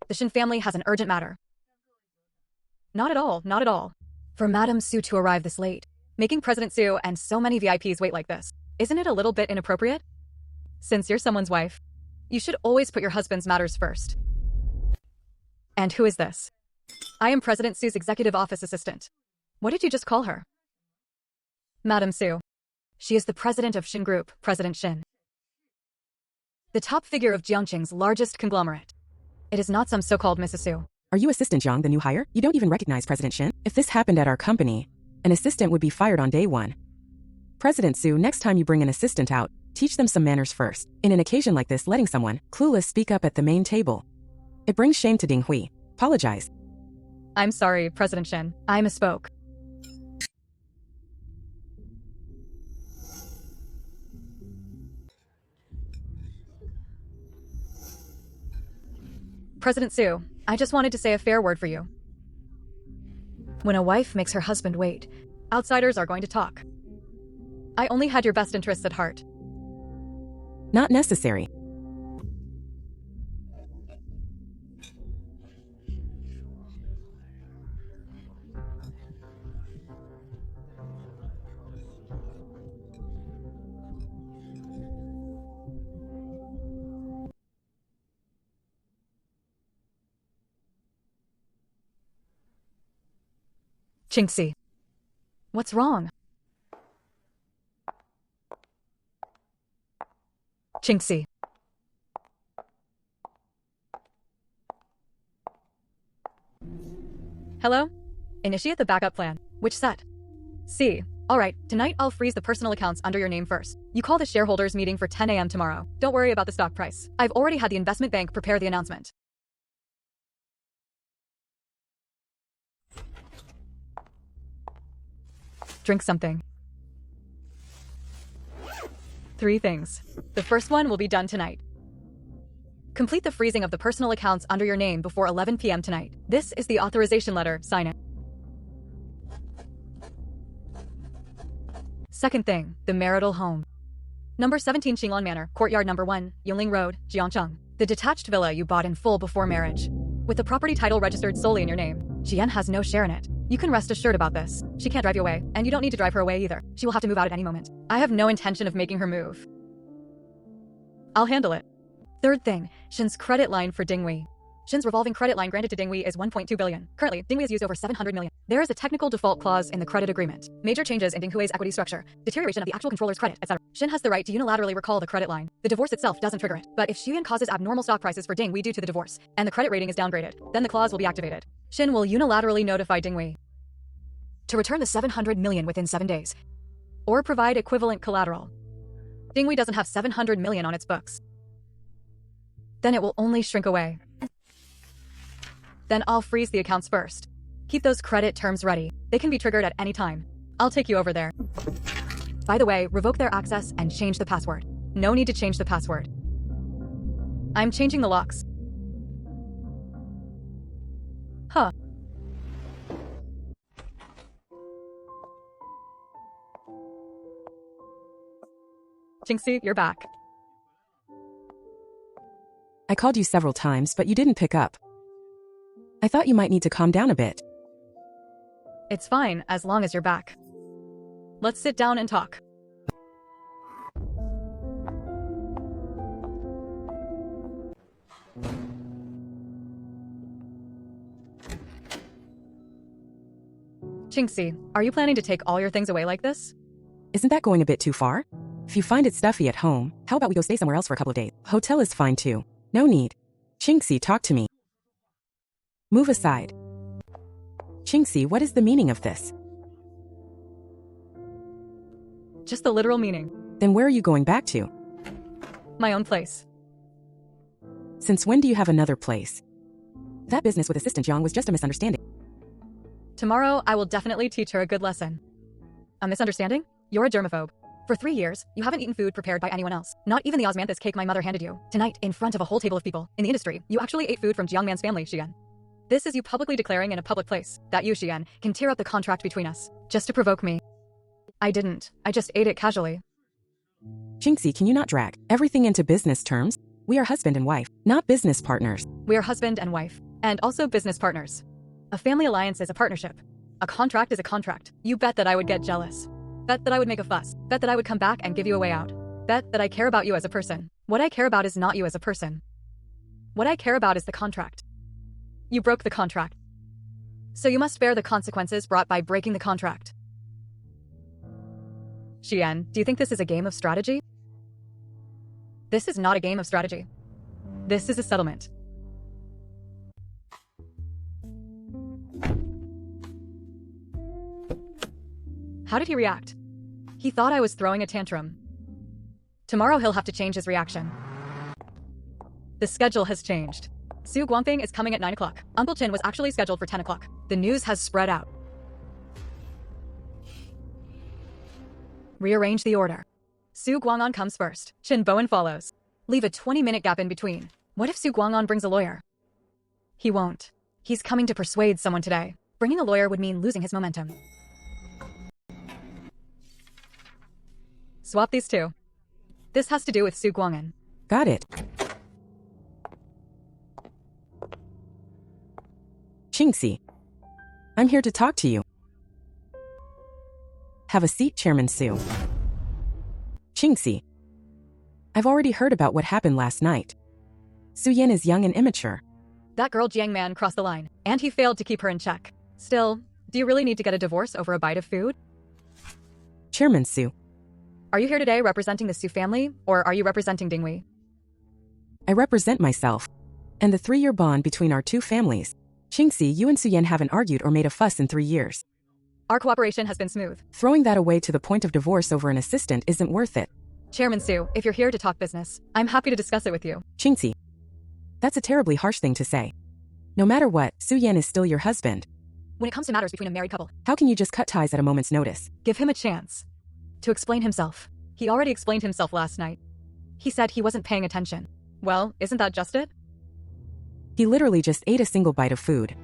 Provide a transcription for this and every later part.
The Shin family has an urgent matter. Not at all, not at all. For Madame Su to arrive this late, making President Su and so many VIPs wait like this, isn't it a little bit inappropriate? Since you're someone's wife, you should always put your husband's matters first. And who is this? I am President Su's executive office assistant. What did you just call her? Madame Su. She is the president of Shin Group, President Shin. The top figure of Jiangqing's largest conglomerate. It is not some so-called Mrs. Su. Are you Assistant Jiang, the new hire? You don't even recognize President Shin? If this happened at our company, an assistant would be fired on day one. President Su, next time you bring an assistant out, teach them some manners first. In an occasion like this, letting someone clueless speak up at the main table. It brings shame to Ding Hui. Apologize. I'm sorry, President Shin. I misspoke. President Su, I just wanted to say a fair word for you. When a wife makes her husband wait, outsiders are going to talk. I only had your best interests at heart. Not necessary. Qingxi. What's wrong? Qingxi. Hello? Initiate the backup plan. Which set? C. Alright, tonight I'll freeze the personal accounts under your name first. You call the shareholders meeting for 10 a.m. tomorrow. Don't worry about the stock price. I've already had the investment bank prepare the announcement. Drink something. 3 things. The first one will be done tonight. Complete the freezing of the personal accounts under your name before 11 p.m. tonight. This is the authorization letter. Sign it. Second thing, the marital home. Number 17 Xinglong Manor, Courtyard Number 1, Yunling Road, Jiangcheng. The detached villa you bought in full before marriage. With the property title registered solely in your name. Jian has no share in it. You can rest assured about this. She can't drive you away, and you don't need to drive her away either. She will have to move out at any moment. I have no intention of making her move. I'll handle it. Third thing, Shin's credit line for Dinghui. Shin's revolving credit line granted to Dinghui is 1.2 billion. Currently, Dinghui has used over 700 million. There is a technical default clause in the credit agreement. Major changes in Dinghui's equity structure, deterioration of the actual controller's credit, etc. Shin has the right to unilaterally recall the credit line. The divorce itself doesn't trigger it. But if Xian causes abnormal stock prices for Dinghui due to the divorce, and the credit rating is downgraded, then the clause will be activated. Shin will unilaterally notify Dinghui to return the 700 million within 7 days, or provide equivalent collateral. Dinghui doesn't have 700 million on its books. Then it will only shrink away. Then I'll freeze the accounts first. Keep those credit terms ready. They can be triggered at any time. I'll take you over there. By the way, revoke their access and change the password. No need to change the password. I'm changing the locks. Huh. Qingxi, you're back. I called you several times, but you didn't pick up. I thought you might need to calm down a bit. It's fine, as long as you're back. Let's sit down and talk. Qingxi, are you planning to take all your things away like this? Isn't that going a bit too far? If you find it stuffy at home, how about we go stay somewhere else for a couple of days? Hotel is fine too. No need. Qingxi, talk to me. Move aside. Qingxi, what is the meaning of this? Just the literal meaning. Then where are you going back to? My own place. Since when do you have another place? That business with Assistant Jiang was just a misunderstanding. Tomorrow, I will definitely teach her a good lesson. A misunderstanding? You're a germaphobe. For 3 years, you haven't eaten food prepared by anyone else. Not even the osmanthus cake my mother handed you. Tonight, in front of a whole table of people in the industry, you actually ate food from Jiang Man's family, Xian. This is you publicly declaring in a public place that you, Xian, can tear up the contract between us, just to provoke me. I didn't. I just ate it casually. Qingxi, can you not drag everything into business terms? We are husband and wife, not business partners. We are husband and wife, and also business partners. A family alliance is a partnership. A contract is a contract. You bet that I would get jealous. Bet that I would make a fuss. Bet that I would come back and give you a way out. Bet that I care about you as a person. What I care about is not you as a person. What I care about is the contract. You broke the contract. So you must bear the consequences brought by breaking the contract. Xian, do you think this is a game of strategy? This is not a game of strategy. This is a settlement. How did he react? He thought I was throwing a tantrum. Tomorrow he'll have to change his reaction. The schedule has changed. Su Guangfeng is coming at 9 o'clock. Uncle Qin was actually scheduled for 10 o'clock. The news has spread out. Rearrange the order. Su Guang'an comes first. Qin Bowen follows. Leave a 20-minute gap in between. What if Su Guang'an brings a lawyer? He won't. He's coming to persuade someone today. Bringing a lawyer would mean losing his momentum. Swap these two. This has to do with Su Guang'an. Got it. Qingxi, I'm here to talk to you. Have a seat, Chairman Su. Qingxi, I've already heard about what happened last night. Su Yan is young and immature. That girl Jiang Man crossed the line, and he failed to keep her in check. Still, do you really need to get a divorce over a bite of food? Chairman Su, are you here today representing the Su family, or are you representing Dinghui? I represent myself and the 3-year bond between our two families. Qingxi, you and Su Yan haven't argued or made a fuss in 3 years. Our cooperation has been smooth. Throwing that away to the point of divorce over an assistant isn't worth it. Chairman Su, if you're here to talk business, I'm happy to discuss it with you. Qingxi, that's a terribly harsh thing to say. No matter what, Su Yan is still your husband. When it comes to matters between a married couple, How can you just cut ties at a moment's notice? give him a chance to explain himself. He already explained himself last night. He said he wasn't paying attention. Well, isn't that just it? He literally just ate a single bite of food.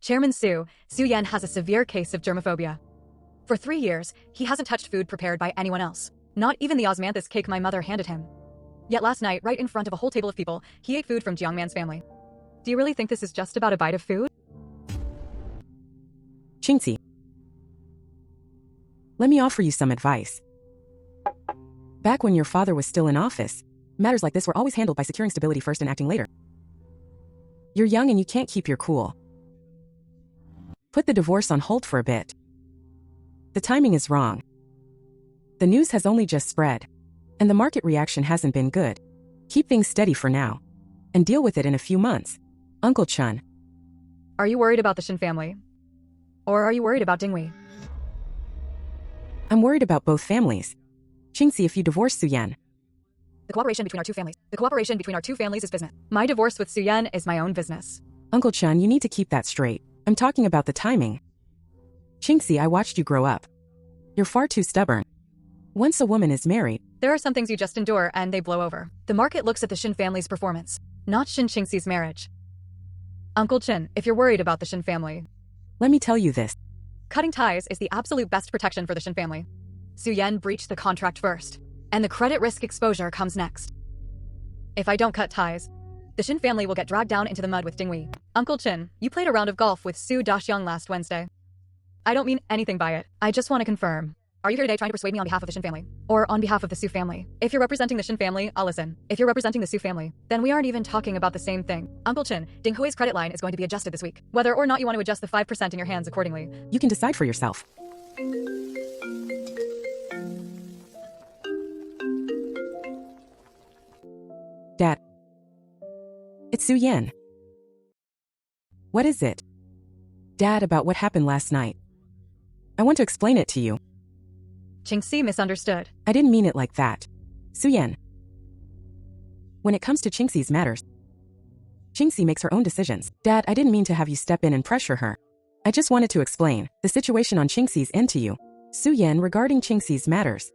Chairman Su, Su Yan has a severe case of germophobia. For 3 years, he hasn't touched food prepared by anyone else. Not even the osmanthus cake my mother handed him. Yet last night, right in front of a whole table of people, he ate food from Jiang Man's family. Do you really think this is just about a bite of food? Qingxi, let me offer you some advice. Back when your father was still in office, matters like this were always handled by securing stability first and acting later. You're young and you can't keep your cool. Put the divorce on hold for a bit. The timing is wrong. The news has only just spread, and the market reaction hasn't been good. Keep things steady for now, and deal with it in a few months. Uncle Chun. Are you worried about the Shin family? Or are you worried about Dinghui? I'm worried about both families. Qingxi, if you divorce Su Yan, The cooperation between our two families. The cooperation between our two families is business. My divorce with Su Yan is my own business. Uncle Chun, you need to keep that straight. I'm talking about the timing. Qingxi, I watched you grow up. You're far too stubborn. Once a woman is married, There are some things you just endure and they blow over. The market looks at the Shin family's performance, not Shin Qingxi's marriage. Uncle Qin, if you're worried about the Shin family, let me tell you this. cutting ties is the absolute best protection for the Shin family. Su Yan breached the contract first, and the credit risk exposure comes next. If I don't cut ties, the Shin family will get dragged down into the mud with Dinghui. Uncle Qin, you played a round of golf with Su Daxiang last Wednesday. I don't mean anything by it. I just want to confirm. Are you here today trying to persuade me on behalf of the Shin family? Or on behalf of the Su family? If you're representing the Shin family, I'll listen. If you're representing the Su family, then we aren't even talking about the same thing. Uncle Qin, Dinghui's credit line is going to be adjusted this week. Whether or not you want to adjust the 5% in your hands accordingly. You can decide for yourself. Dad. It's Su Yan. What is it? Dad, about what happened last night. I want to explain it to you. Qingxi misunderstood. I didn't mean it like that. Su Yan. When it comes to Qingxi's matters, Qingxi makes her own decisions. Dad, I didn't mean to have you step in and pressure her. I just wanted to explain the situation on Qingxi's end to you. Su Yan, regarding Qingxi's matters.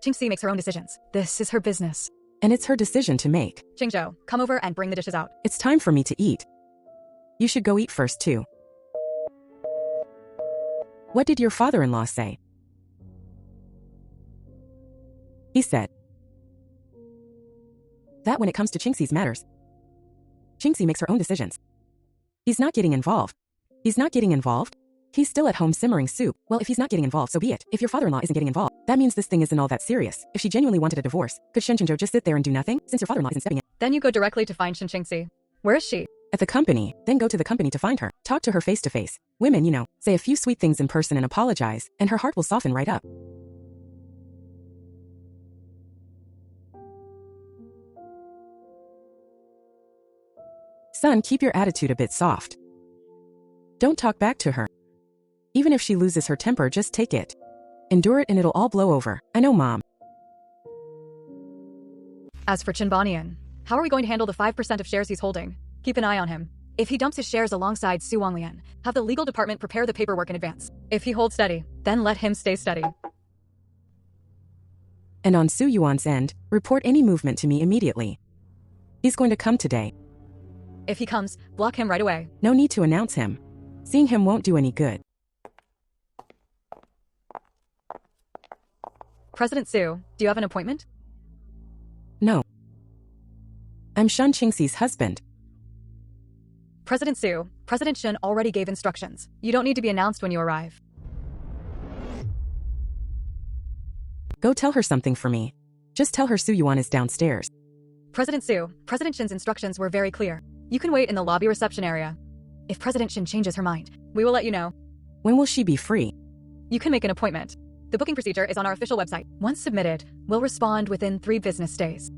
Qingxi makes her own decisions. This is her business. And it's her decision to make. Qingzhou, come over and bring the dishes out. It's time for me to eat. You should go eat first too. What did your father-in-law say? He said, That when it comes to Qingxi's matters, Qingxi makes her own decisions. He's not getting involved. He's not getting involved? He's still at home simmering soup. Well, if he's not getting involved, so be it. If your father-in-law isn't getting involved, that means this thing isn't all that serious. If she genuinely wanted a divorce, could Shen Qingzhou just sit there and do nothing, since your father-in-law isn't stepping in? Then you go directly to find Shen Qingxi. Where is she? At the company, then go to the company to find her. Talk to her face to face. Women, say a few sweet things in person and apologize, and her heart will soften right up. Son, keep your attitude a bit soft. Don't talk back to her. Even if she loses her temper, just take it. Endure it and it'll all blow over. I know, Mom. As for Chen Banian, how are we going to handle the 5% of shares he's holding? Keep an eye on him. If he dumps his shares alongside Su Wanglian, have the legal department prepare the paperwork in advance. If he holds steady, then let him stay steady. And on Su Yuan's end, report any movement to me immediately. He's going to come today. If he comes, block him right away. No need to announce him. Seeing him won't do any good. President Su, do you have an appointment? No. I'm Shen Qingxi's husband. President Su, President Shen already gave instructions. You don't need to be announced when you arrive. Go tell her something for me. Just tell her Su Yuan is downstairs. President Su, President Shen's instructions were very clear. You can wait in the lobby reception area. If President Shen changes her mind, we will let you know. When will she be free? You can make an appointment. The booking procedure is on our official website. Once submitted, we'll respond within 3 business days.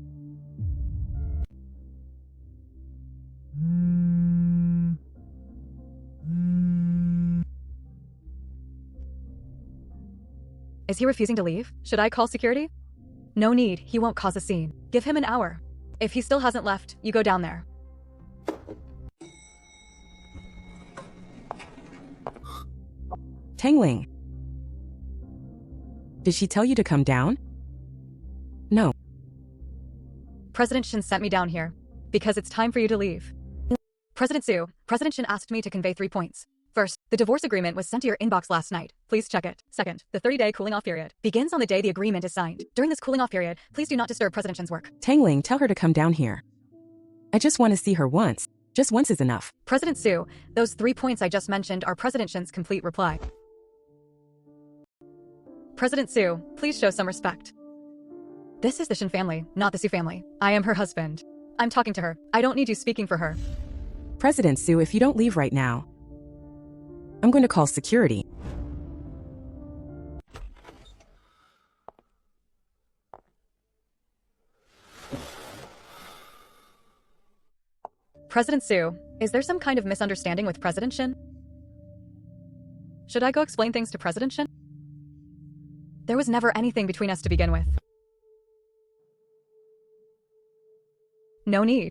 Is he refusing to leave? Should I call security? No need, he won't cause a scene. Give him an hour. If he still hasn't left, you go down there. Tangling. Did she tell you to come down? No. President Shen sent me down here because it's time for you to leave. President Su, President Shen asked me to convey 3 points. First, the divorce agreement was sent to your inbox last night. Please check it. Second, the 30-day cooling-off period begins on the day the agreement is signed. During this cooling-off period, please do not disturb President Shen's work. Tangling, tell her to come down here. I just want to see her once. Just once is enough. President Su, those 3 points I just mentioned are President Shen's complete reply. President Su, please show some respect. This is the Shen family, not the Su family. I am her husband. I'm talking to her. I don't need you speaking for her. President Su, if you don't leave right now, I'm going to call security. President Su, is there some kind of misunderstanding with President Shen? Should I go explain things to President Shen? There was never anything between us to begin with. No need.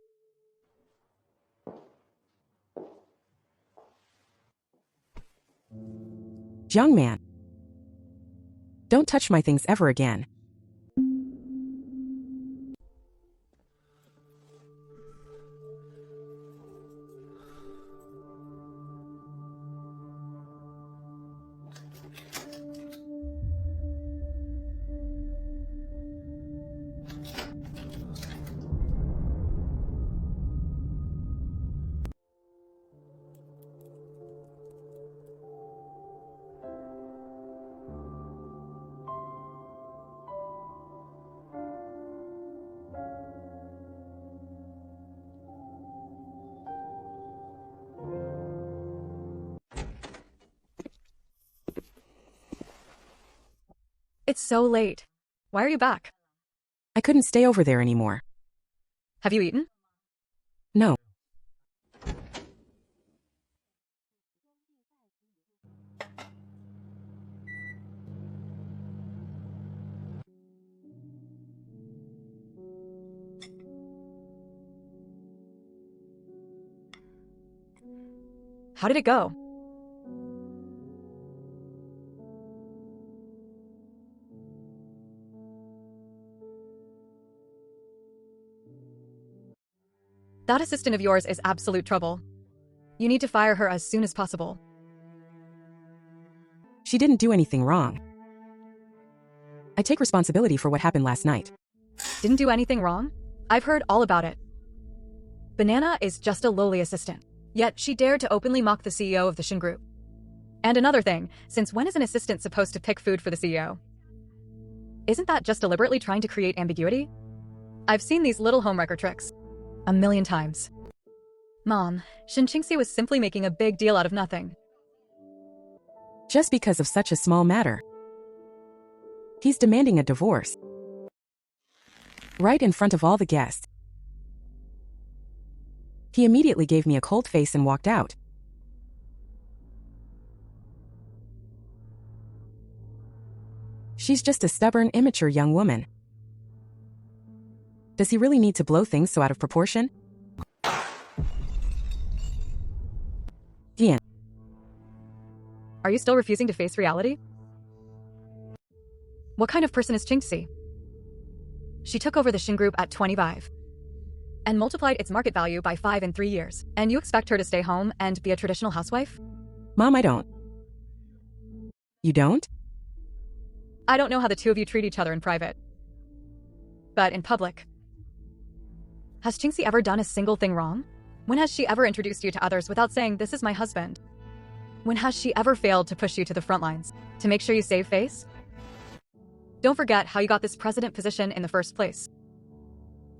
Young man, don't touch my things ever again. It's so late. Why are you back? I couldn't stay over there anymore. Have you eaten? No. How did it go? That assistant of yours is absolute trouble. You need to fire her as soon as possible. She didn't do anything wrong. I take responsibility for what happened last night. Didn't do anything wrong? I've heard all about it. Banana is just a lowly assistant, yet she dared to openly mock the CEO of the Shin Group. And another thing, since when is an assistant supposed to pick food for the CEO? Isn't that just deliberately trying to create ambiguity? I've seen these little homewrecker tricks a million times. Mom, Shin Qingxi was simply making a big deal out of nothing. Just because of such a small matter. He's demanding a divorce. Right in front of all the guests. He immediately gave me a cold face and walked out. She's just a stubborn, immature young woman. Does he really need to blow things so out of proportion? Dian. Are you still refusing to face reality? What kind of person is Qingxi? She took over the Shin Group at 25 and multiplied its market value by 5 in 3 years. And you expect her to stay home and be a traditional housewife? Mom, I don't. You don't? I don't know how the two of you treat each other in private. But in public, has Qingxi ever done a single thing wrong? When has she ever introduced you to others without saying, "This is my husband"? When has she ever failed to push you to the front lines, to make sure you save face? Don't forget how you got this president position in the first place.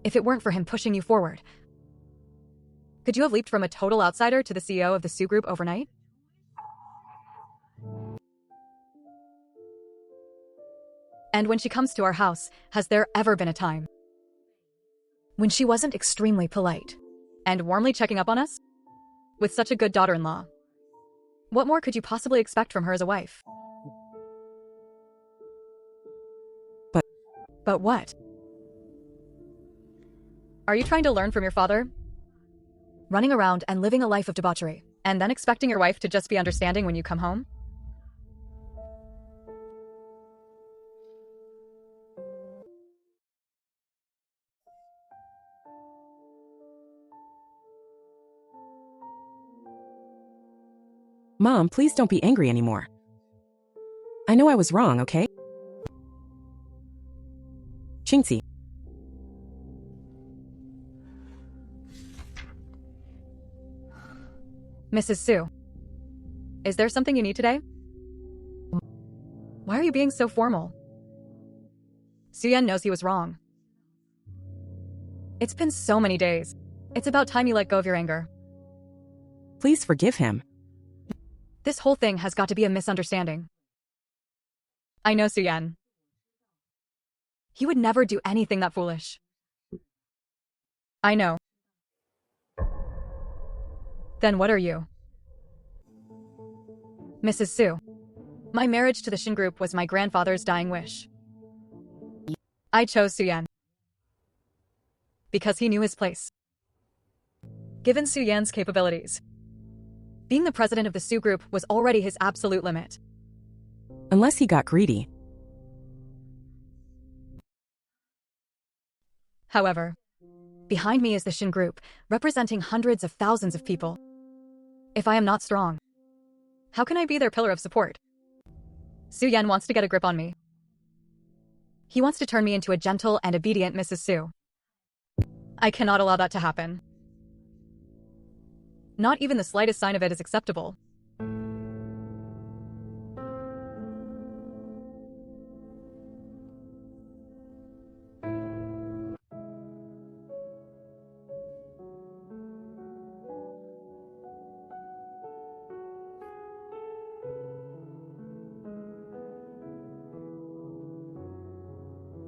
If it weren't for him pushing you forward, could you have leaped from a total outsider to the CEO of the Su Group overnight? And when she comes to our house, has there ever been a time when she wasn't extremely polite and warmly checking up on us? With such a good daughter-in-law, what more could you possibly expect from her as a wife? But what? Are you trying to learn from your father? Running around and living a life of debauchery, and then expecting your wife to just be understanding when you come home? Mom, please don't be angry anymore. I know I was wrong, okay? Qingxi. Mrs. Su, is there something you need today? Why are you being so formal? Suyen knows he was wrong. It's been so many days. It's about time you let go of your anger. Please forgive him. This whole thing has got to be a misunderstanding. I know Suyen. He would never do anything that foolish. I know. Then what are you? Mrs. Su, my marriage to the Shin Group was my grandfather's dying wish. I chose Suyen because he knew his place. Given Suyen's capabilities, being the president of the Su Group was already his absolute limit. Unless he got greedy. However, behind me is the Shin Group, representing hundreds of thousands of people. If I am not strong, how can I be their pillar of support? Suyen wants to get a grip on me. He wants to turn me into a gentle and obedient Mrs. Su. I cannot allow that to happen. Not even the slightest sign of it is acceptable.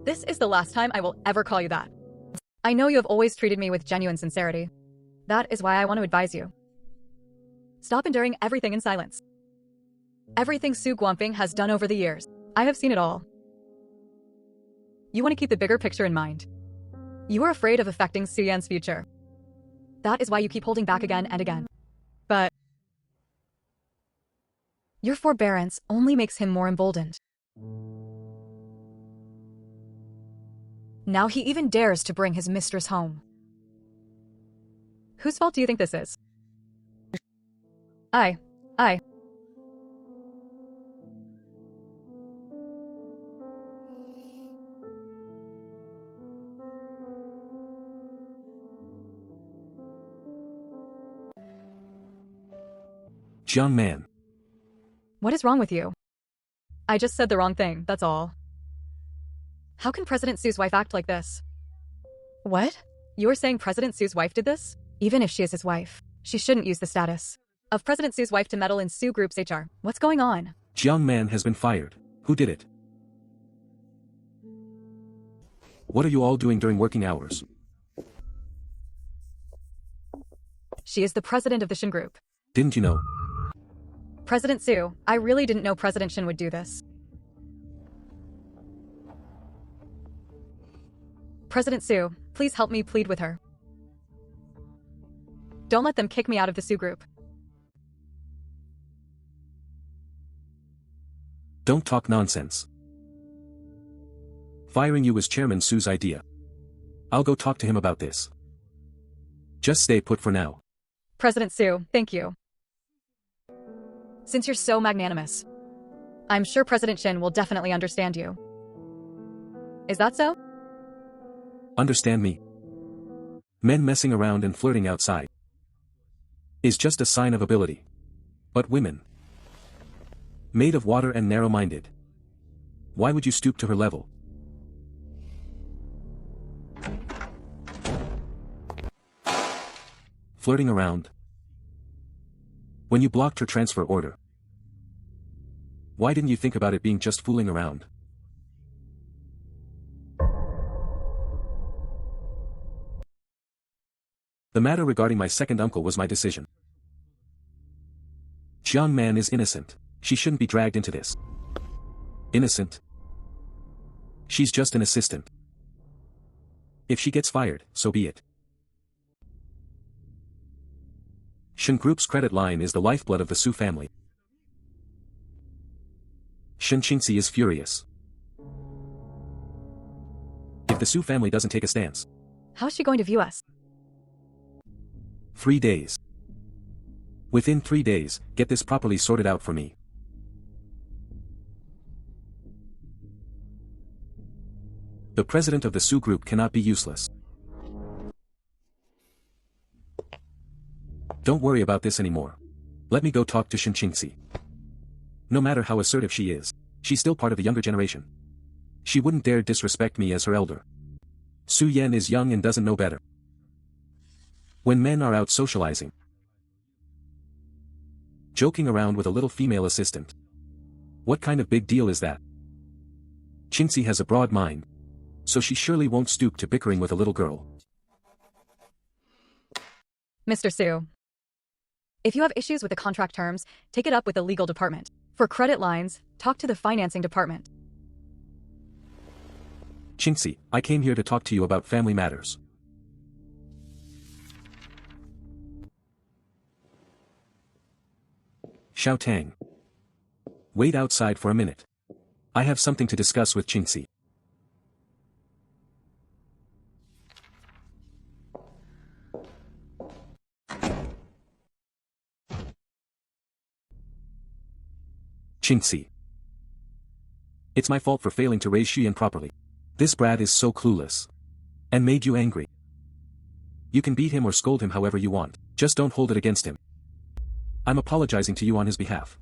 This is the last time I will ever call you that. I know you have always treated me with genuine sincerity. That is why I want to advise you. Stop enduring everything in silence. Everything Su Guangping has done over the years, I have seen it all. You want to keep the bigger picture in mind. You are afraid of affecting Suyen's future. That is why you keep holding back again and again. But your forbearance only makes him more emboldened. Now he even dares to bring his mistress home. Whose fault do you think this is? I. Jiang Man. What is wrong with you? I just said the wrong thing, that's all. How can President Su's wife act like this? What? You're saying President Su's wife did this? Even if she is his wife, she shouldn't use the status of President Su's wife to meddle in Su Group's HR. What's going on? Jiang Man has been fired. Who did it? What are you all doing during working hours? She is the president of the Shin Group. Didn't you know? President Su, I really didn't know President Shin would do this. President Su, please help me plead with her. Don't let them kick me out of the Su Group. Don't talk nonsense. Firing you was Chairman Su's idea. I'll go talk to him about this. Just stay put for now. President Su, thank you. Since you're so magnanimous, I'm sure President Shin will definitely understand you. Is that so? Understand me? Men messing around and flirting outside is just a sign of ability. But women, made of water and narrow-minded, why would you stoop to her level? Flirting around. When you blocked her transfer order, why didn't you think about it being just fooling around? The matter regarding my second uncle was my decision. Jiang Man is innocent. She shouldn't be dragged into this. Innocent? She's just an assistant. If she gets fired, so be it. Shin Group's credit line is the lifeblood of the Su family. Shin Qingxi is furious. If the Su family doesn't take a stance, How is she going to view us? 3 days. Within 3 days, get this properly sorted out for me. The president of the Su Group cannot be useless. Don't worry about this anymore. Let me go talk to Shin Qingxi. No matter how assertive she is, she's still part of the younger generation. She wouldn't dare disrespect me as her elder. Su Yan is young and doesn't know better. When men are out socializing, joking around with a little female assistant, what kind of big deal is that? Qingxi has a broad mind, so she surely won't stoop to bickering with a little girl. Mr. Su, if you have issues with the contract terms, take it up with the legal department. For credit lines, talk to the financing department. Qingxi, I came here to talk to you about family matters. Xiao Tang. Wait outside for a minute. I have something to discuss with Qingxi. Qingxi. It's my fault for failing to raise Xuyan properly. This brat is so clueless. And made you angry. You can beat him or scold him however you want, just don't hold it against him. I'm apologizing to you on his behalf.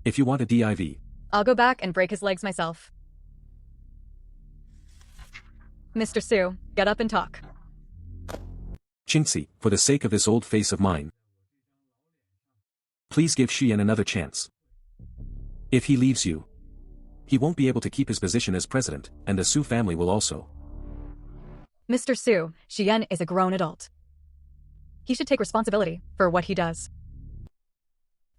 If you want a div, I'll go back and break his legs myself. Mr. Su, get up and talk. Qingxi, for the sake of this old face of mine, please give Xuyan another chance. If he leaves you, he won't be able to keep his position as president, and the Su family will also. Mr. Su, Xian is a grown adult. He should take responsibility for what he does.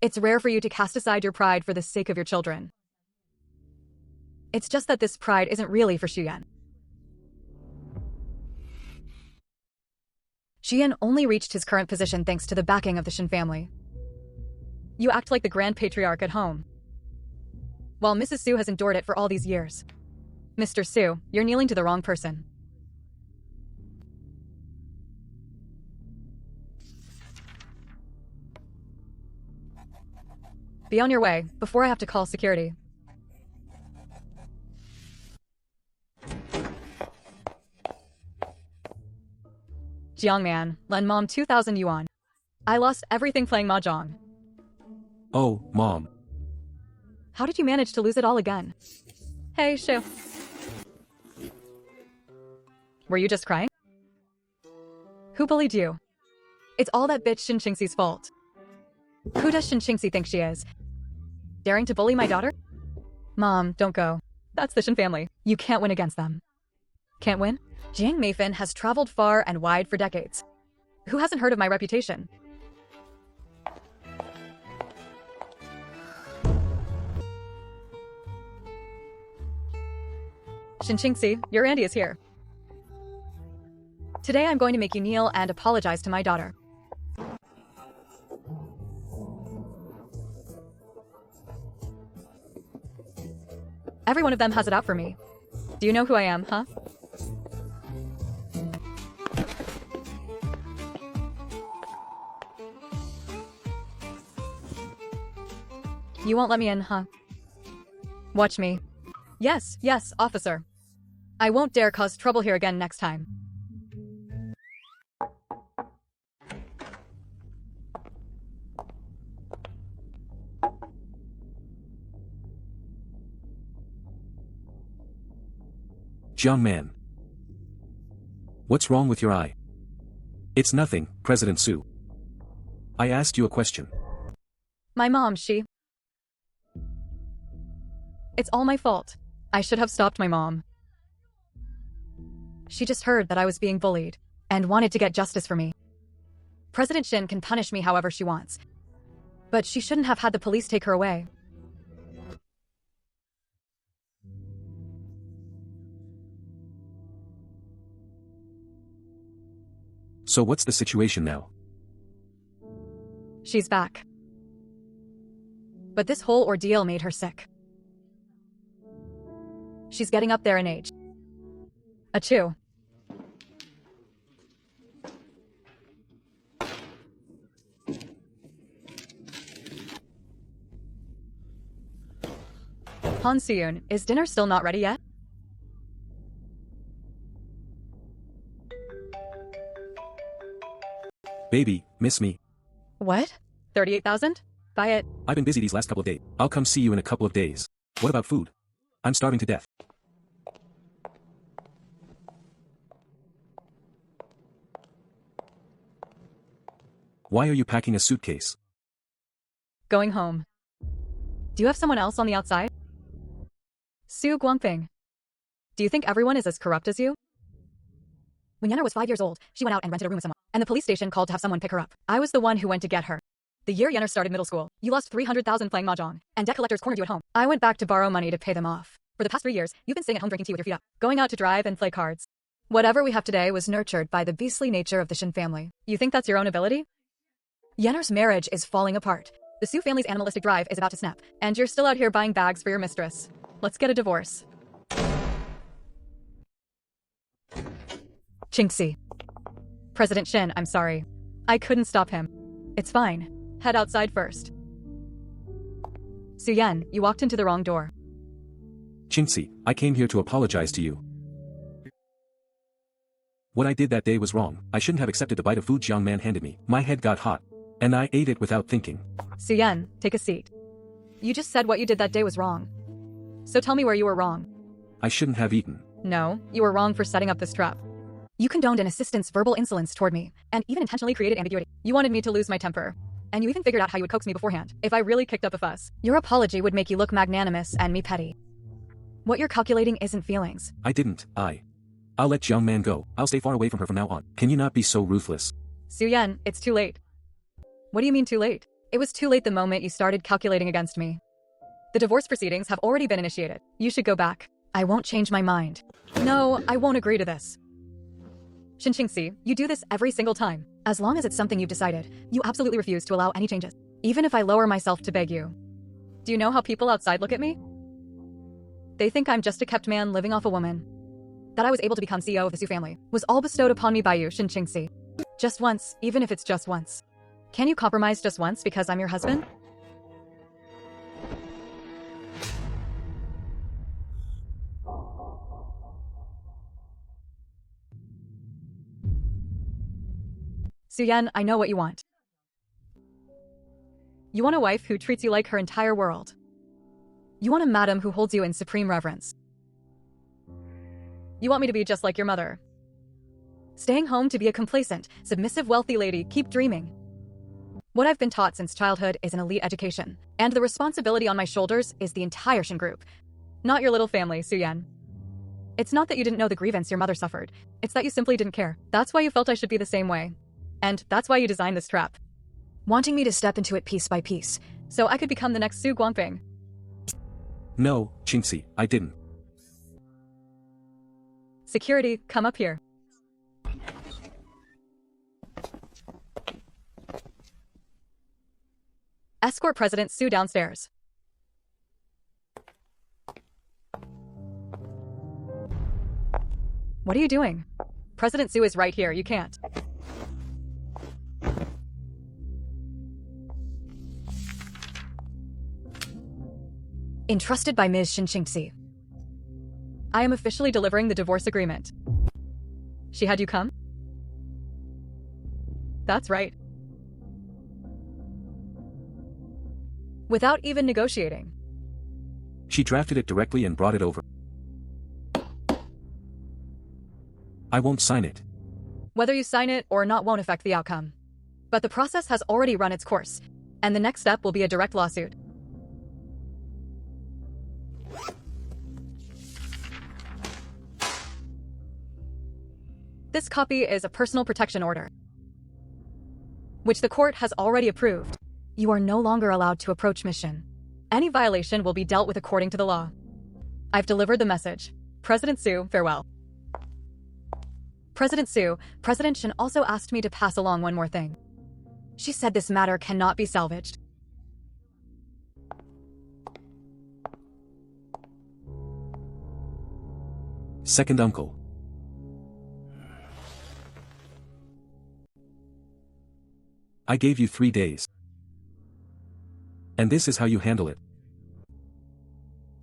It's rare for you to cast aside your pride for the sake of your children. It's just that this pride isn't really for Xian. Xian only reached his current position thanks to the backing of the Shin family. You act like the grand patriarch at home, while Mrs. Su has endured it for all these years. Mr. Su, you're kneeling to the wrong person. Be on your way, before I have to call security. Jiang Man, lend mom 2,000 yuan. I lost everything playing mahjong. Oh, Mom. How did you manage to lose it all again? Hey, Shu. Were you just crying? Who bullied you? It's all that bitch Shinxingxi's fault. Who does Shinxingxi think she is? Daring to bully my daughter? Mom, don't go. That's the Shin family. You can't win against them. Can't win? Jiang Meifan has traveled far and wide for decades. Who hasn't heard of my reputation? Shinxingxi, your Andy is here. Today I'm going to make you kneel and apologize to my daughter. Every one of them has it out for me. Do you know who I am, huh? You won't let me in, huh? Watch me. Yes, yes, officer. I won't dare cause trouble here again next time. Jiang Man. What's wrong with your eye? It's nothing, President Su. I asked you a question. My mom, It's all my fault. I should have stopped my mom. She just heard that I was being bullied and wanted to get justice for me. President Shin can punish me however she wants, but she shouldn't have had the police take her away. So what's the situation now? She's back. But this whole ordeal made her sick. She's getting up there in age. Achoo. Han Siyun, is dinner still not ready yet? Baby, miss me. What? 38,000? Buy it. I've been busy these last couple of days. I'll come see you in a couple of days. What about food? I'm starving to death. Why are you packing a suitcase? Going home. Do you have someone else on the outside? Su Guangping. Do you think everyone is as corrupt as you? When Yenner was 5 years old, she went out and rented a room with someone, and the police station called to have someone pick her up. I was the one who went to get her. The year Yenner started middle school, you lost 300,000 playing mahjong, and debt collectors cornered you at home. I went back to borrow money to pay them off. For the past 3 years, you've been staying at home drinking tea with your feet up, going out to drive and play cards. Whatever we have today was nurtured by the beastly nature of the Shin family. You think that's your own ability? Yenner's marriage is falling apart. The Su family's animalistic drive is about to snap, and you're still out here buying bags for your mistress. Let's get a divorce. Qingxi. President Shin, I'm sorry. I couldn't stop him. It's fine. Head outside first. Su Yan, you walked into the wrong door. Qingxi, I came here to apologize to you. What I did that day was wrong. I shouldn't have accepted the bite of food Jiang Man handed me. My head got hot, and I ate it without thinking. Su Yan, take a seat. You just said what you did that day was wrong. So tell me where you were wrong. I shouldn't have eaten. No, you were wrong for setting up this trap. You condoned an assistant's verbal insolence toward me, and even intentionally created ambiguity. You wanted me to lose my temper. And you even figured out how you would coax me beforehand, if I really kicked up a fuss. Your apology would make you look magnanimous and me petty. What you're calculating isn't feelings. I didn't. I'll let Jiang Man go. I'll stay far away from her from now on. Can you not be so ruthless? Su Yan, it's too late. What do you mean too late? It was too late the moment you started calculating against me. The divorce proceedings have already been initiated. You should go back. I won't change my mind. No, I won't agree to this. Shinxingxi, you do this every single time. As long as it's something you've decided, you absolutely refuse to allow any changes. Even if I lower myself to beg you. Do you know how people outside look at me? They think I'm just a kept man living off a woman. That I was able to become CEO of the Su family was all bestowed upon me by you, Shinxingxi. Just once, even if it's just once. Can you compromise just once because I'm your husband? Su Yan, I know what you want. You want a wife who treats you like her entire world. You want a madam who holds you in supreme reverence. You want me to be just like your mother. Staying home to be a complacent, submissive, wealthy lady, keep dreaming. What I've been taught since childhood is an elite education, and the responsibility on my shoulders is the entire Shin group. Not your little family, Su-Yen. It's not that you didn't know the grievance your mother suffered, it's that you simply didn't care. That's why you felt I should be the same way. And that's why you designed this trap. Wanting me to step into it piece by piece, so I could become the next Su Guangping. No, Qingxi, I didn't. Security, come up here. Escort President Su downstairs. What are you doing? President Su is right here, you can't. Entrusted by Ms. Shin Qingxi. I am officially delivering the divorce agreement. She had you come? That's right. Without even negotiating. She drafted it directly and brought it over. I won't sign it. Whether you sign it or not won't affect the outcome. But the process has already run its course, and the next step will be a direct lawsuit. This copy is a personal protection order, which the court has already approved. You are no longer allowed to approach Ms. Shin. Any violation will be dealt with according to the law. I've delivered the message. President Su, farewell. President Su, President Shin also asked me to pass along one more thing. She said this matter cannot be salvaged. Second uncle. I gave you 3 days. And this is how you handle it.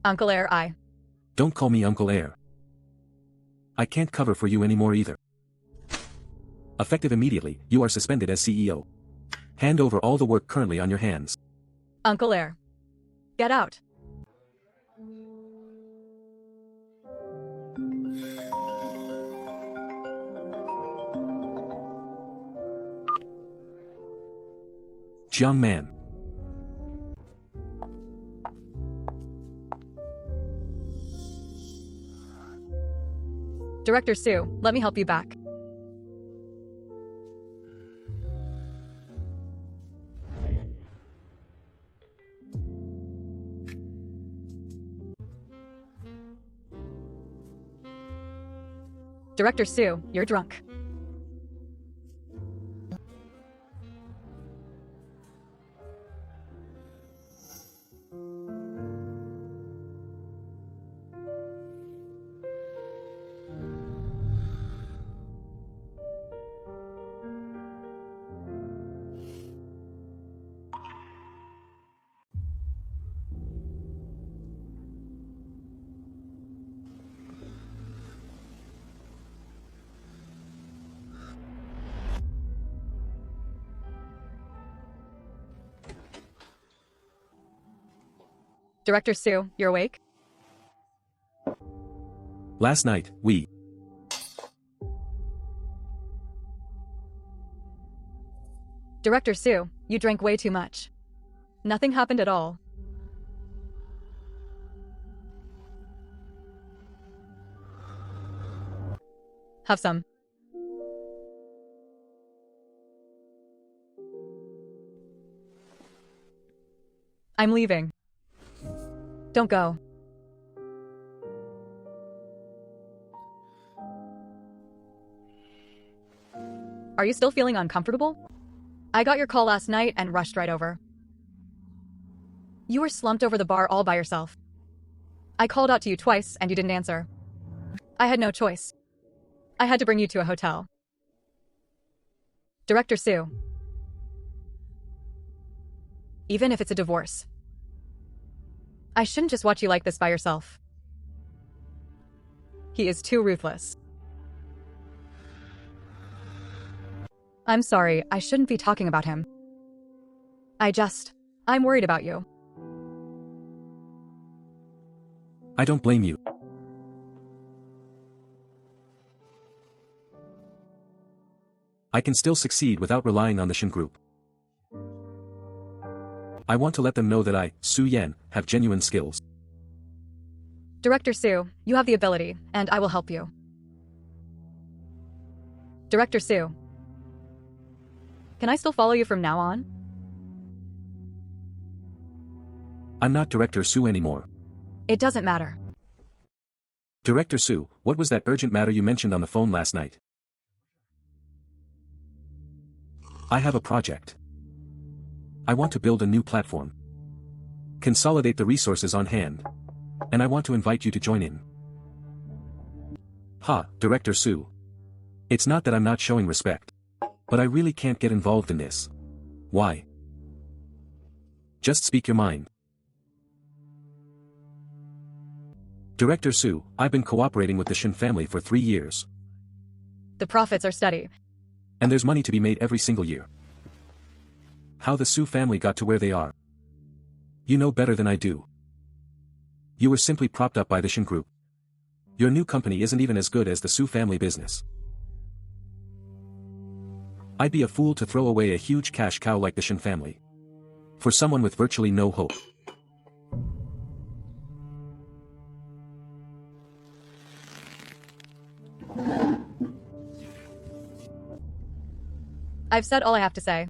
Uncle Air, Don't call me Uncle Air. I can't cover for you anymore either. Effective immediately, you are suspended as CEO. Hand over all the work currently on your hands. Uncle Air. Get out. Young man. Director Su, let me help you back. Director Su, you're drunk. Director Su, you're awake? Last night, we... Director Su, you drank way too much. Nothing happened at all. Have some. I'm leaving. Don't go. Are you still feeling uncomfortable? I got your call last night and rushed right over. You were slumped over the bar all by yourself. I called out to you twice and you didn't answer. I had no choice. I had to bring you to a hotel. Director Su. Even if it's a divorce, I shouldn't just watch you like this by yourself. He is too ruthless. I'm sorry, I shouldn't be talking about him. I'm worried about you. I don't blame you. I can still succeed without relying on the Shin Group. I want to let them know that I, Su Yan, have genuine skills. Director Su, you have the ability, and I will help you. Director Su. Can I still follow you from now on? I'm not Director Su anymore. It doesn't matter. Director Su, what was that urgent matter you mentioned on the phone last night? I have a project. I want to build a new platform. Consolidate the resources on hand. And I want to invite you to join in. Ha, Director Su. It's not that I'm not showing respect. But I really can't get involved in this. Why? Just speak your mind. Director Su, I've been cooperating with the Shin family for 3 years. The profits are steady. And there's money to be made every single year. How the Su family got to where they are. You know better than I do. You were simply propped up by the Shin Group. Your new company isn't even as good as the Su family business. I'd be a fool to throw away a huge cash cow like the Shin family. For someone with virtually no hope. I've said all I have to say.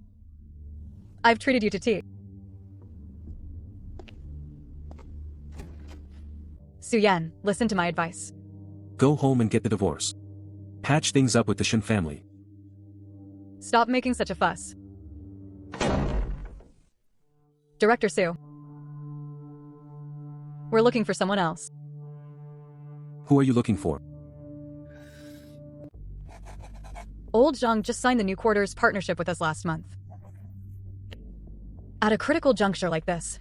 I've treated you to tea. Su Yan, listen to my advice. Go home and get the divorce. Patch things up with the Shin family. Stop making such a fuss. Director Su. We're looking for someone else. Who are you looking for? Old Zhang just signed the new quarters partnership with us last month. At a critical juncture like this,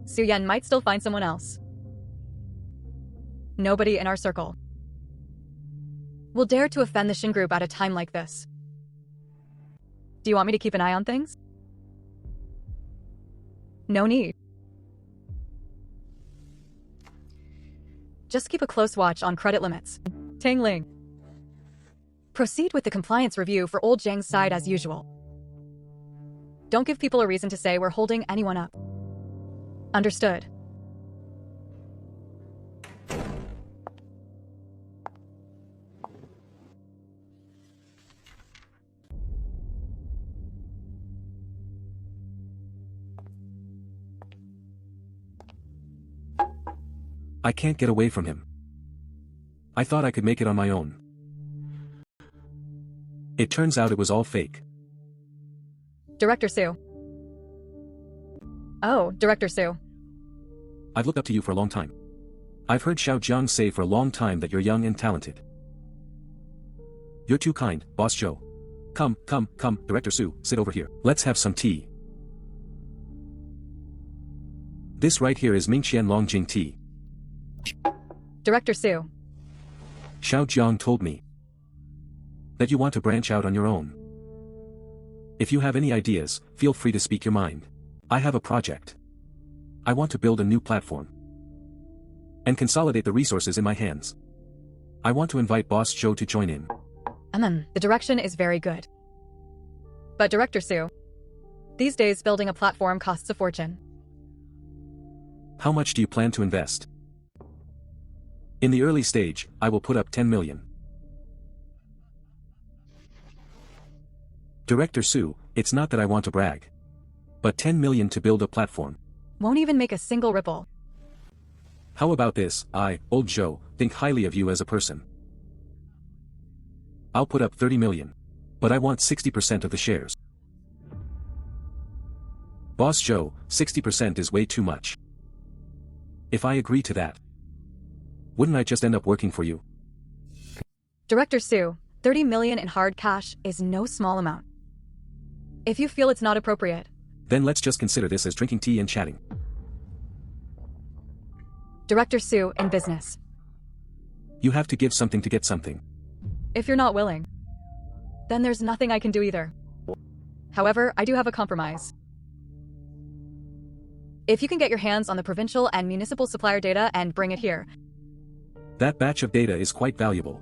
Su Yan might still find someone else. Nobody in our circle will dare to offend the Shin Group at a time like this. Do you want me to keep an eye on things? No need. Just keep a close watch on credit limits. Tang Ling. Proceed with the compliance review for Old Zhang's side as usual. Don't give people a reason to say we're holding anyone up. Understood. I can't get away from him. I thought I could make it on my own. It turns out it was all fake. Director Su. Oh, Director Su. I've looked up to you for a long time. I've heard Xiao Jiang say for a long time that you're young and talented. You're too kind, Boss Zhou. Come, Director Su, sit over here. Let's have some tea. This right here is Mingqian Longjing tea. Director Su. Xiao Jiang told me that you want to branch out on your own. If you have any ideas, feel free to speak your mind. I have a project. I want to build a new platform and consolidate the resources in my hands. I want to invite Boss Zhou to join in. The direction is very good. But Director Su, these days building a platform costs a fortune. How much do you plan to invest? In the early stage, I will put up 10 million. Director Su, it's not that I want to brag. But 10 million to build a platform. Won't even make a single ripple. How about this? I, Old Zhou, think highly of you as a person. I'll put up 30 million. But I want 60% of the shares. Boss Zhou, 60% is way too much. If I agree to that, wouldn't I just end up working for you? Director Su, 30 million in hard cash is no small amount. If you feel it's not appropriate, then let's just consider this as drinking tea and chatting. Director Su in business. You have to give something to get something. If you're not willing, then there's nothing I can do either. However, I do have a compromise. If you can get your hands on the provincial and municipal supplier data and bring it here, That batch of data is quite valuable.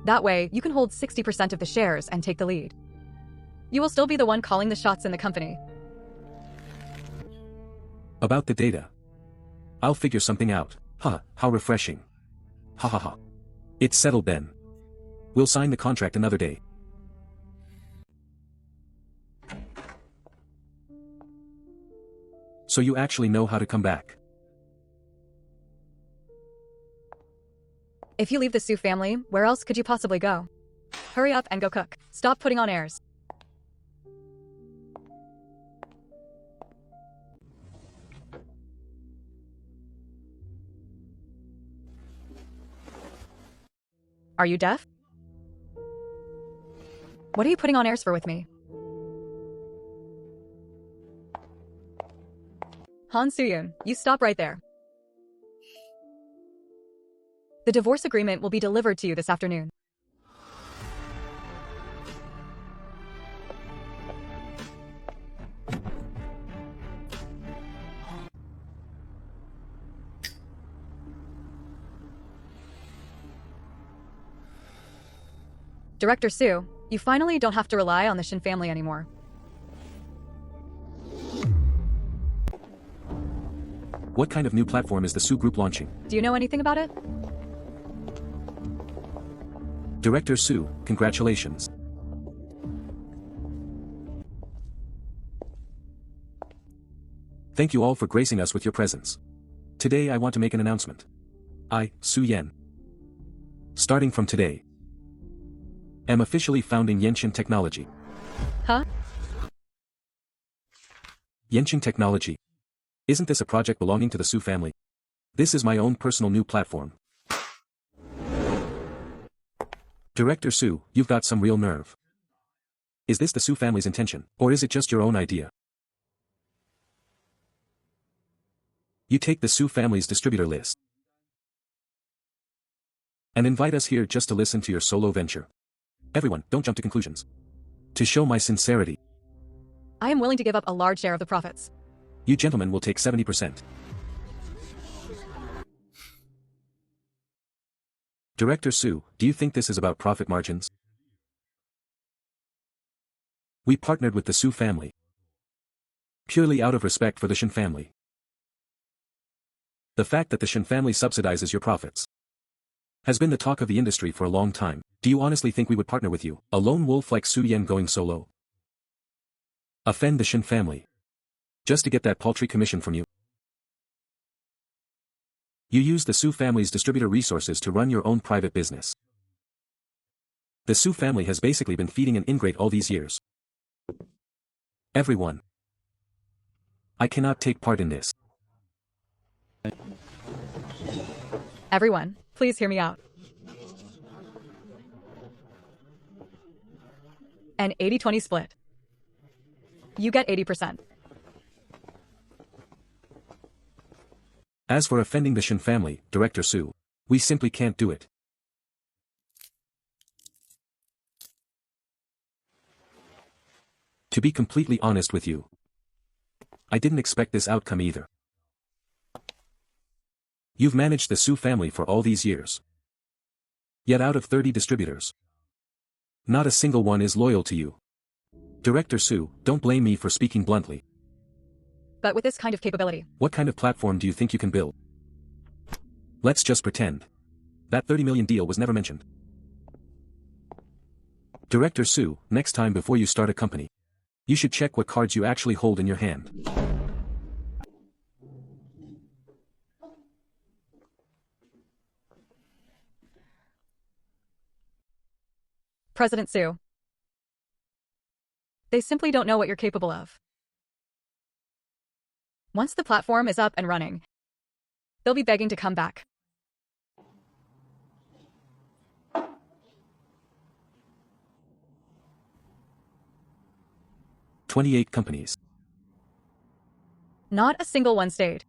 that way you can hold 60% of the shares and take the lead. You will still be the one calling the shots in the company. About the data. I'll figure something out. How refreshing. Ha ha ha. It's settled then. We'll sign the contract another day. So you actually know how to come back. If you leave the Su family, where else could you possibly go? Hurry up and go cook. Stop putting on airs. Are you deaf? What are you putting on airs for with me? Han Soo-yoon, you stop right there. The divorce agreement will be delivered to you this afternoon. Director Su, you finally don't have to rely on the Shin family anymore. What kind of new platform is the Su Group launching? Do you know anything about it? Director Su, congratulations. Thank you all for gracing us with your presence. Today I want to make an announcement. I, Su Yen, starting from today, am officially founding Yenshin Technology. Huh? Yenshin Technology. Isn't this a project belonging to the Su family? This is my own personal new platform. Director Su, you've got some real nerve. Is this the Su family's intention, or is it just your own idea? You take the Su family's distributor list and invite us here just to listen to your solo venture. Everyone, don't jump to conclusions. To show my sincerity, I am willing to give up a large share of the profits. you gentlemen will take 70%. Director Su, do you think this is about profit margins? We partnered with the Su family purely out of respect for the Shin family. The fact that the Shin family subsidizes your profits has been the talk of the industry for a long time. Do you honestly think we would partner with you, a lone wolf like Su Yen going solo? Offend the Shin family just to get that paltry commission from you? You use the Su family's distributor resources to run your own private business. The Su family has basically been feeding an ingrate all these years. Everyone, I cannot take part in this. Everyone, please hear me out. An 80-20 split. You get 80%. As for offending the Shin family, Director Su, we simply can't do it. To be completely honest with you, I didn't expect this outcome either. You've managed the Su family for all these years. Yet out of 30 distributors, not a single one is loyal to you. Director Su, don't blame me for speaking bluntly. But with this kind of capability, What kind of platform do you think you can build? Let's just pretend that 30 million deal was never mentioned. Director Su, next time before you start a company, you should check what cards you actually hold in your hand. President Su, they simply don't know what you're capable of. Once the platform is up and running, they'll be begging to come back. "28 companies. Not a single one stayed.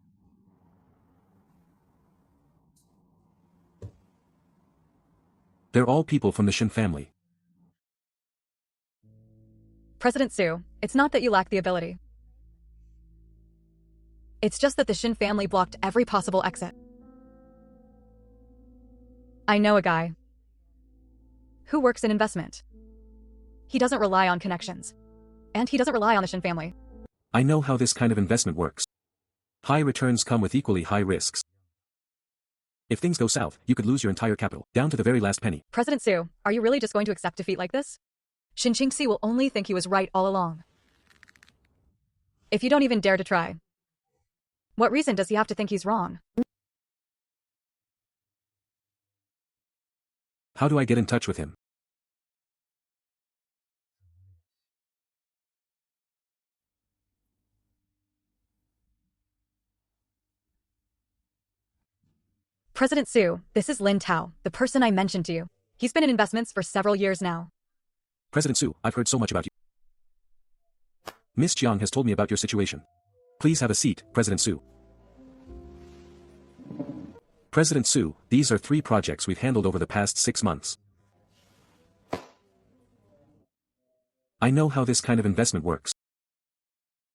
They're all people from the Shin family. President Su, it's not that you lack the ability. It's just that the Shin family blocked every possible exit. I know a guy who works in investment. He doesn't rely on connections. And he doesn't rely on the Shin family. I know how this kind of investment works. High returns come with equally high risks. If things go south, you could lose your entire capital, down to the very last penny. President Su, are you really just going to accept defeat like this? Shin Qingxi will only think he was right all along. If you don't even dare to try, what reason does he have to think he's wrong? How do I get in touch with him? President Su, this is Lin Tao, the person I mentioned to you. He's been in investments for several years now. President Su, I've heard so much about you. Miss Jiang has told me about your situation. Please have a seat, President Su. President Su, these are 3 projects we've handled over the past 6 months. I know how this kind of investment works.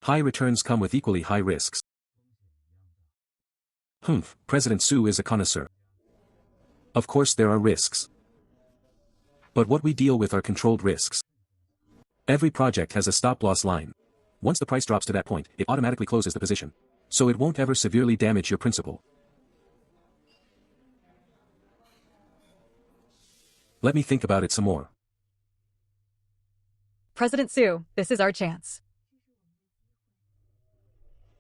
High returns come with equally high risks. Humph, President Su is a connoisseur. Of course there are risks. But what we deal with are controlled risks. Every project has a stop-loss line. Once the price drops to that point, it automatically closes the position. So it won't ever severely damage your principal. Let me think about it some more. President Su, this is our chance.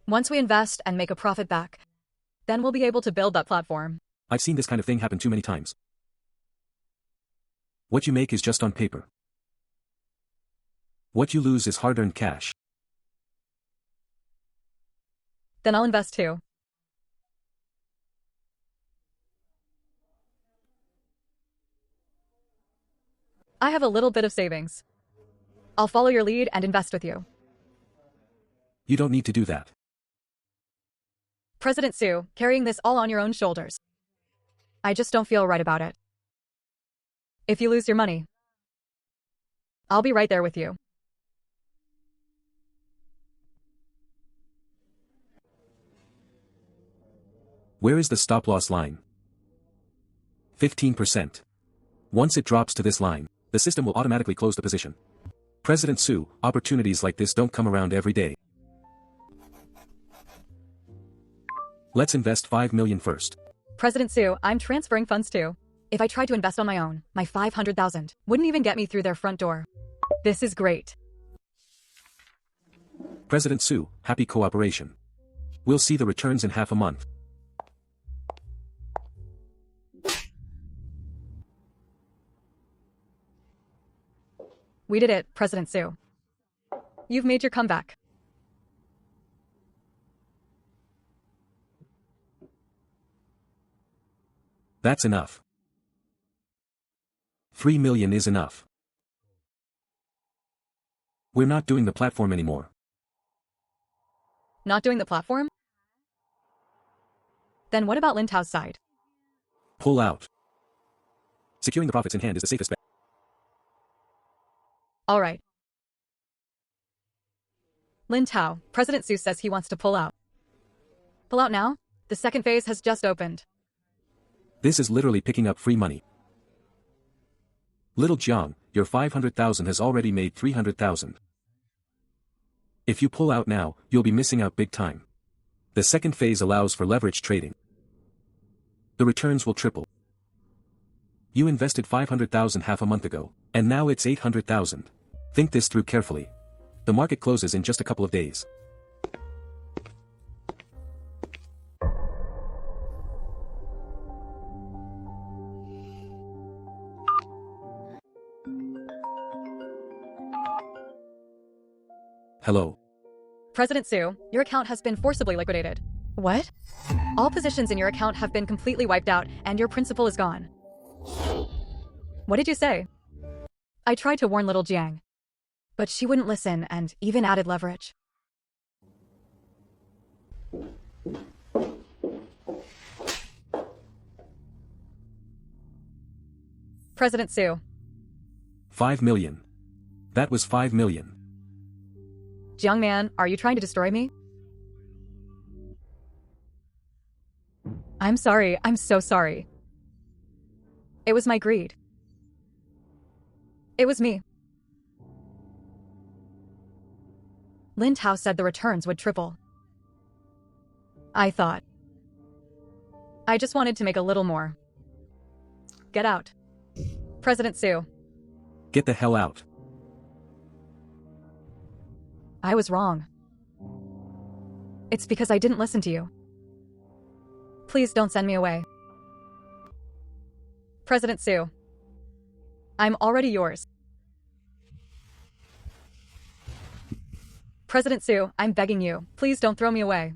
Once we invest and make a profit back, then we'll be able to build that platform. I've seen this kind of thing happen too many times. What you make is just on paper. What you lose is hard-earned cash. Then I'll invest too. I have a little bit of savings. I'll follow your lead and invest with you. You don't need to do that. President Su, carrying this all on your own shoulders. I just don't feel right about it. If you lose your money, I'll be right there with you. Where is the stop-loss line? 15%. Once it drops to this line, the system will automatically close the position. President Su, opportunities like this don't come around every day. Let's invest 5 million first. President Su, I'm transferring funds too. If I tried to invest on my own, my 500,000 wouldn't even get me through their front door. This is great. President Su, happy cooperation. We'll see the returns in half a month. We did it, President Su. You've made your comeback. That's enough. 3 million is enough. We're not doing the platform anymore. Not doing the platform? Then what about Lin Tao's side? Pull out. Securing the profits in hand is the safest bet. All right. Lin Tao, President Su says he wants to pull out. Pull out now? The second phase has just opened. This is literally picking up free money. Little Jiang, your 500,000 has already made 300,000. If you pull out now, you'll be missing out big time. The second phase allows for leverage trading. The returns will triple. You invested 500,000 half a month ago, and now it's 800,000. Think this through carefully. The market closes in just a couple of days. Hello. President Su, your account has been forcibly liquidated. What? All positions in your account have been completely wiped out, and your principal is gone. What did you say? I tried to warn little Jiang, but she wouldn't listen and even added leverage. President Su. 5 million. That was 5 million. Young man, are you trying to destroy me? I'm sorry, I'm so sorry. It was my greed. It was me. Lin Tao said the returns would triple. I thought. I just wanted to make a little more. Get out. President Su. Get the hell out. I was wrong. It's because I didn't listen to you. Please don't send me away. President Su. I'm already yours. President Su, I'm begging you, please don't throw me away.